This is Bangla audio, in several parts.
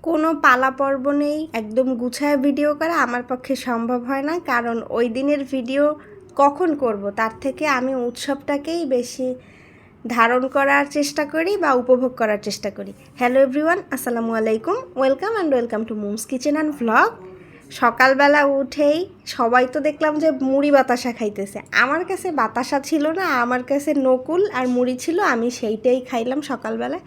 কোনো পালা পর্বণেই একদম গুছায় ভিডিও করা আমার পক্ষে সম্ভব হয় না, কারণ ওই দিনের ভিডিও কখন করব তার থেকে আমি উৎসবটাকেই বেশি ধারণ করার চেষ্টা করি বা উপভোগ করার চেষ্টা করি। হ্যালো এভরিওয়ান, আসসালামু আলাইকুম, welcome to মুমস kitchen and vlog. সকালবেলা উঠেই সবাই তো দেখলাম যে মুড়ি বাতাসা খাইতেছে। আমার কাছে বাতাসা ছিল না, আমার কাছে নকুল আর মুড়ি ছিল, আমি সেইটাই খাইলাম সকালবেলায়।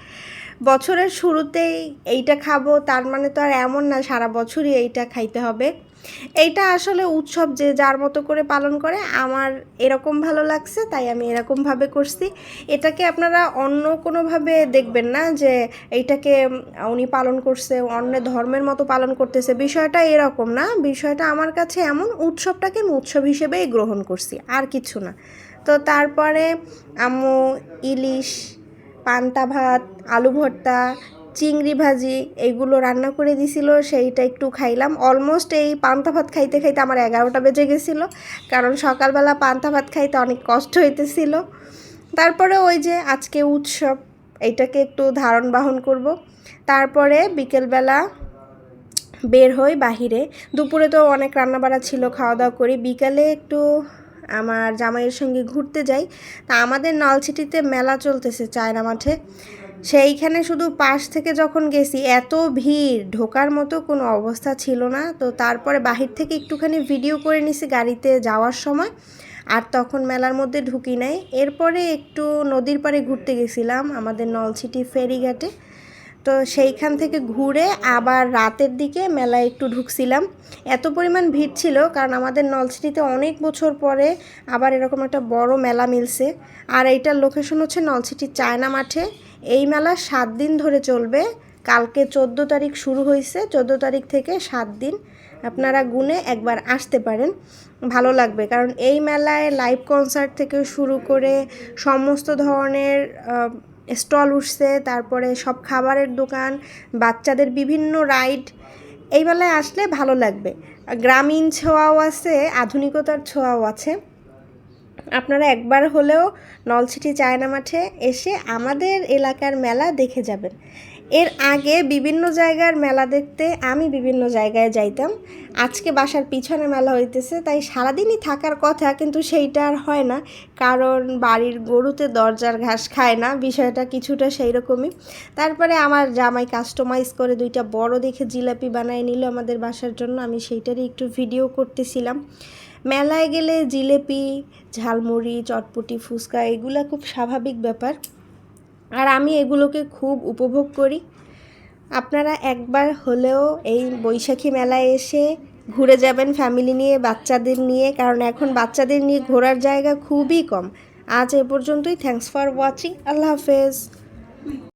বছরের শুরুতেই এইটা খাবো তার মানে তো আর এমন না সারা বছরই এইটা খাইতে হবে। এইটা আসলে উৎসব যে যার মতো করে পালন করে, আমার এরকম ভালো লাগছে তাই আমি এরকমভাবে করছি। এটাকে আপনারা অন্য কোনোভাবে দেখবেন না যে এইটাকে উনি পালন করছে অন্য ধর্মের মতো পালন করতেছে, বিষয়টা এরকম না। বিষয়টা আমার কাছে এমন, উৎসবটাকে আমি উৎসব হিসেবেই গ্রহণ করছি, আর কিছু না। তো তারপরে আম্মু ইলিশ, পান্তা ভাত, আলু ভর্তা, চিংড়ি ভাজি এইগুলো রান্না করে দিছিল, সেইটা একটু খাইলাম। অলমোস্ট এই পান্তা ভাত খাইতে খাইতে আমার 11টা বেজে গেছিলো, কারণ সকালবেলা পান্তা ভাত খাইতে অনেক কষ্ট হইতেছিল। তারপরে ওই যে আজকে উৎসব, এইটাকে একটু ধারণ বাহন করব। তারপরে বিকেলবেলা বের হই বাহিরে। দুপুরে তো অনেক রান্নাবাড়া ছিল, খাওয়া দাওয়া করি। বিকালে একটু আমার জামাইয়ের সঙ্গে ঘুরতে যাই। তা আমাদের নলছিটিতে মেলা চলতেছে চায়না মাঠে, সেইখানে শুধু পাশ থেকে যখন গেছি এত ভিড়, ঢোকার মতো কোনো অবস্থা ছিল না। তো তারপরে বাহির থেকে একটুখানি ভিডিও করে নিছি গাড়িতে যাওয়ার সময়, আর তখন মেলার মধ্যে ঢুকি নাই। এরপরে একটু নদীর পাড়ে ঘুরতে গেছিলাম আমাদের নলছিটি ফেরিঘাটে। তো সেইখান থেকে ঘুরে আবার রাতের দিকে মেলায় একটু ঢুকছিলাম। এত পরিমাণ ভিড় ছিল, কারণ আমাদের নলছিটিতে অনেক বছর পরে আবার এরকম একটা বড় মেলা মিলছে। আর এইটার লোকেশন হচ্ছে নলছিটির চায়না মাঠে। এই মেলা 7 দিন ধরে চলবে। কালকে 14 তারিখ শুরু হয়েছে, 14 তারিখ থেকে 7 দিন। আপনারা গুনে একবার আসতে পারেন, ভালো লাগবে। কারণ এই মেলায় লাইভ কনসার্ট থেকে শুরু করে সমস্ত ধরনের স্টল উঠছে, তারপরে সব খাবারের দোকান, বাচ্চাদের বিভিন্ন রাইড। এই মেলায় আসলে ভালো লাগবে। গ্রামীণ ছোঁয়াও আছে, আধুনিকতার ছোঁয়াও আছে। আপনারা একবার হলেও নলছিটি চায়না মাঠে এসে আমাদের এলাকার মেলা দেখে যাবেন। এর আগে বিভিন্ন জায়গার মেলা দেখতে আমি বিভিন্ন জায়গায় যাইতাম। আজকে বাসার পিছনে মেলা হইতেছে, তাই সারাদিনই থাকার কথা, কিন্তু সেইটা আর হয় না, কারণ বাড়ির গরুতে দরজার ঘাস খায় না, বিষয়টা কিছুটা সেই রকমই। তারপরে আমার জামাই কাস্টমাইজ করে 2টা বড় দেখে জিলাপি বানায় নিল আমাদের বাসার জন্য, আমি সেইটারই একটু ভিডিও করতেছিলাম। মেলায় গেলে জিলেপি, ঝালমুড়ি, চটপটি, ফুচকা এগুলো খুব স্বাভাবিক ব্যাপার, আর আমি এগুলোকে খুব উপভোগ করি। আপনারা একবার হলেও এই বৈশাখী মেলায় এসে ঘুরে যাবেন ফ্যামিলি নিয়ে, বাচ্চাদের নিয়ে, কারণ এখন বাচ্চাদের নিয়ে ঘোরার জায়গা খুবই কম। আজ এ পর্যন্তই। Thanks for watching. আল্লাহ হাফেজ।